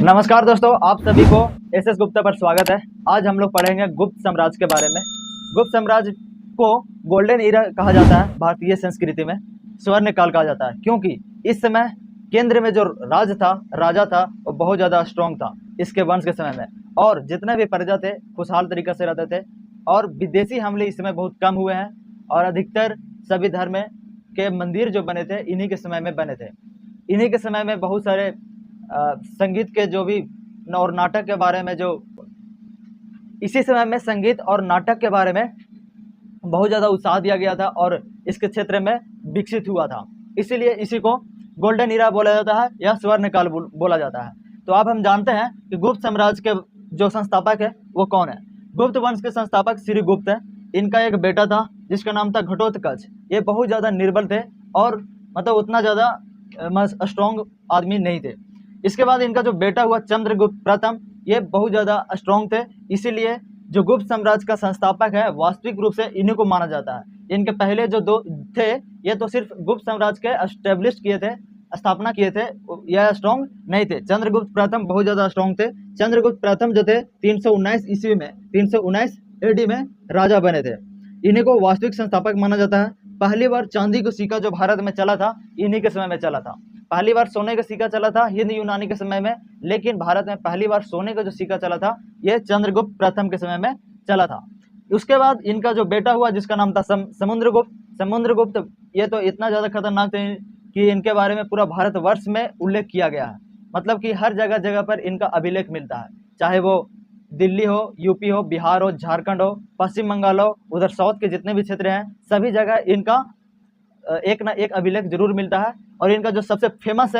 नमस्कार दोस्तों, आप सभी को एस गुप्ता पर स्वागत है। आज हम लोग पढ़ेंगे गुप्त साम्राज्य के बारे में। गुप्त साम्राज्य को गोल्डन ईरा कहा जाता है, भारतीय संस्कृति में स्वर्ण काल कहा जाता है, क्योंकि इस समय केंद्र में जो राजा था वो बहुत ज़्यादा स्ट्रॉन्ग था इसके वंश के समय में, और जितने भी प्रजा थे खुशहाल तरीके से रहते थे, और विदेशी हमले इस समय बहुत कम हुए हैं, और अधिकतर सभी धर्म के मंदिर जो बने थे इन्हीं के समय में बने थे। इन्हीं के समय में बहुत सारे संगीत के जो भी और नाटक के बारे में इसी समय में संगीत और नाटक के बारे में बहुत ज़्यादा उत्साह दिया गया था और इसके क्षेत्र में विकसित हुआ था। इसीलिए इसी को गोल्डन ईरा बोला जाता है या स्वर्ण काल बोला जाता है। तो अब हम जानते हैं कि गुप्त साम्राज्य के जो संस्थापक है वो कौन है। गुप्त वंश के संस्थापक श्री गुप्त है। इनका एक बेटा था जिसका नाम था घटोत्कच। ये बहुत ज़्यादा निर्बल थे और मतलब उतना ज़्यादा स्ट्रॉन्ग आदमी नहीं थे। इसके बाद इनका जो बेटा हुआ चंद्रगुप्त प्रथम, ये बहुत ज़्यादा स्ट्रॉन्ग थे। इसीलिए जो गुप्त साम्राज्य का संस्थापक है वास्तविक रूप से इन्हीं को माना जाता है। इनके पहले जो दो थे ये तो सिर्फ गुप्त साम्राज्य के एस्टेब्लिश किए थे, स्थापना किए थे, यह स्ट्रॉन्ग नहीं थे। चंद्रगुप्त प्रथम बहुत ज़्यादा स्ट्रॉन्ग थे। चंद्रगुप्त प्रथम जो थे 319 ईस्वी में 319 एडी में राजा बने थे। इन्हीं को वास्तविक संस्थापक माना जाता है। पहली बार चांदी का सिक्का जो भारत में चला था इन्हीं के समय में चला था। पहली बार सोने का सिक्का चला था हिंद यूनानी के समय में, लेकिन भारत में पहली बार सोने का जो सिक्का चला था यह चंद्रगुप्त प्रथम के समय में चला था। उसके बाद इनका जो बेटा हुआ जिसका नाम था समुद्रगुप्त, ये तो इतना ज़्यादा खतरनाक थे कि इनके बारे में पूरा भारतवर्ष में उल्लेख किया गया है। मतलब कि हर जगह जगह पर इनका अभिलेख मिलता है, चाहे वो दिल्ली हो, यूपी हो, बिहार हो, झारखंड हो, पश्चिम बंगाल हो, उधर साउथ के जितने भी क्षेत्र हैं सभी जगह इनका एक ना एक अभिलेख जरूर मिलता है। और इनका जो सबसे फेमस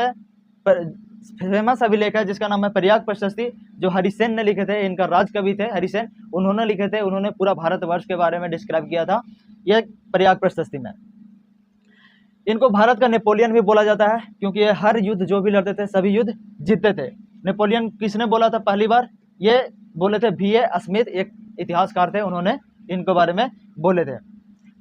अभिलेख है जिसका नाम है प्रयाग प्रशस्ति, जो हरिसेन ने लिखे थे। इनका राजकवि थे हरिसेन, उन्होंने लिखे थे। उन्होंने पूरा भारतवर्ष के बारे में डिस्क्राइब किया था यह प्रयाग प्रशस्ति में। इनको भारत का नेपोलियन भी बोला जाता है, क्योंकि ये हर युद्ध जो भी लड़ते थे सभी युद्ध जीतते थे। नेपोलियन किसने बोला था पहली बार? ये बोले थे V.A. स्मिथ, एक इतिहासकार थे, उन्होंने इनके बारे में बोले थे।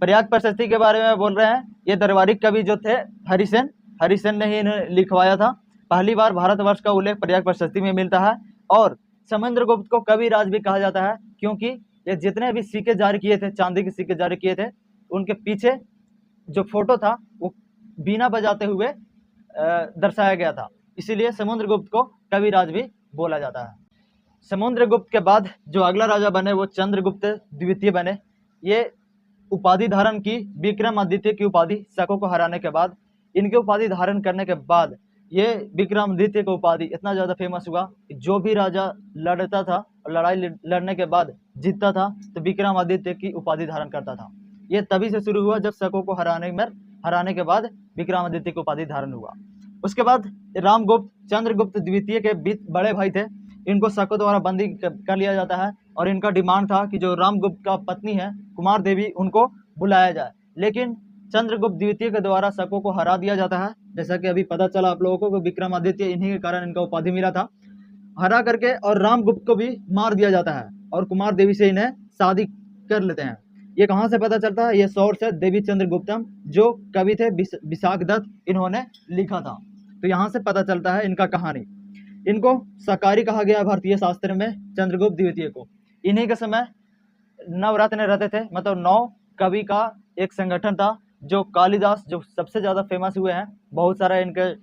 प्रयाग प्रशस्ति के बारे में बोल रहे हैं, ये दरबारिक कवि जो थे हरिसेन ने ही इन्हें लिखवाया था। पहली बार भारतवर्ष का उल्लेख प्रयाग प्रशस्ति में मिलता है। और समुद्रगुप्त को कविराज भी कहा जाता है, क्योंकि ये जितने भी सिक्के जारी किए थे, चांदी के सिक्के जारी किए थे, उनके पीछे जो फोटो था वो बीना बजाते हुए दर्शाया गया था। इसीलिए समुद्रगुप्त को कविराज भी बोला जाता है। समुद्रगुप्त के बाद जो अगला राजा बने वो चंद्रगुप्त द्वितीय बने। ये उपाधि धारण की विक्रमादित्य की उपाधि शकों को हराने के बाद, इनके उपाधि धारण करने के बाद ये विक्रमादित्य का उपाधि इतना ज़्यादा फेमस हुआ कि जो भी राजा लड़ता था और लड़ाई लड़ने के बाद जीतता था तो विक्रमादित्य की उपाधि धारण करता था। ये तभी से शुरू हुआ जब शकों को हराने के बाद विक्रमादित्य की उपाधि धारण हुआ। उसके बाद रामगुप्त चंद्रगुप्त द्वितीय के बड़े भाई थे। इनको शकों द्वारा बंदी कर लिया जाता है और इनका डिमांड था कि जो रामगुप्त का पत्नी है कुमार देवी, उनको बुलाया जाए। लेकिन चंद्रगुप्त द्वितीय के द्वारा शकों को हरा दिया जाता है। जैसा कि अभी पता चला आप लोगों को कि विक्रमादित्य इन्हीं के कारण इनका उपाधि मिला था। हरा करके और रामगुप्त को भी मार दिया जाता है और कुमार देवी से इन्हें शादी कर लेते हैं। ये कहाँ से पता चलता है? ये सोर्स है देवी चंद्रगुप्तम, जो कवि थे विशाख दत्त, इन्होंने लिखा था। तो यहाँ से पता चलता है इनका कहानी। इनको सकारी कहा गया भारतीय शास्त्र में चंद्रगुप्त द्वितीय को। इन्हीं के समय नवरत्न रहते थे, मतलब 9 कवि का एक संगठन था। जो कालिदास जो सबसे ज़्यादा फेमस हुए हैं, बहुत सारा इनके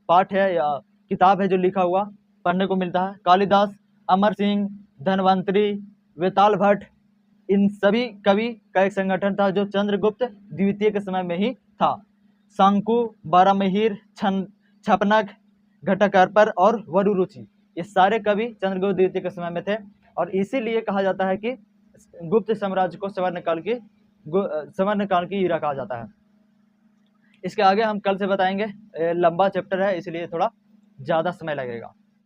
पाठ है या किताब है जो लिखा हुआ पढ़ने को मिलता है। कालिदास, अमर सिंह, धनवंतरी, वेताल भट्ट, इन सभी कवि का एक संगठन था जो चंद्रगुप्त द्वितीय के समय में ही था। शंकु, बारामिहिर, छपनक, घटकर्पर और वरुरुचि, ये सारे कवि चंद्रगुप्त द्वितीय के समय में थे। और इसीलिए कहा जाता है कि गुप्त साम्राज्य को स्वर्ण काल की ईरा कहा जाता है। इसके आगे हम कल से बताएंगे, लंबा चैप्टर है इसलिए थोड़ा ज़्यादा समय लगेगा।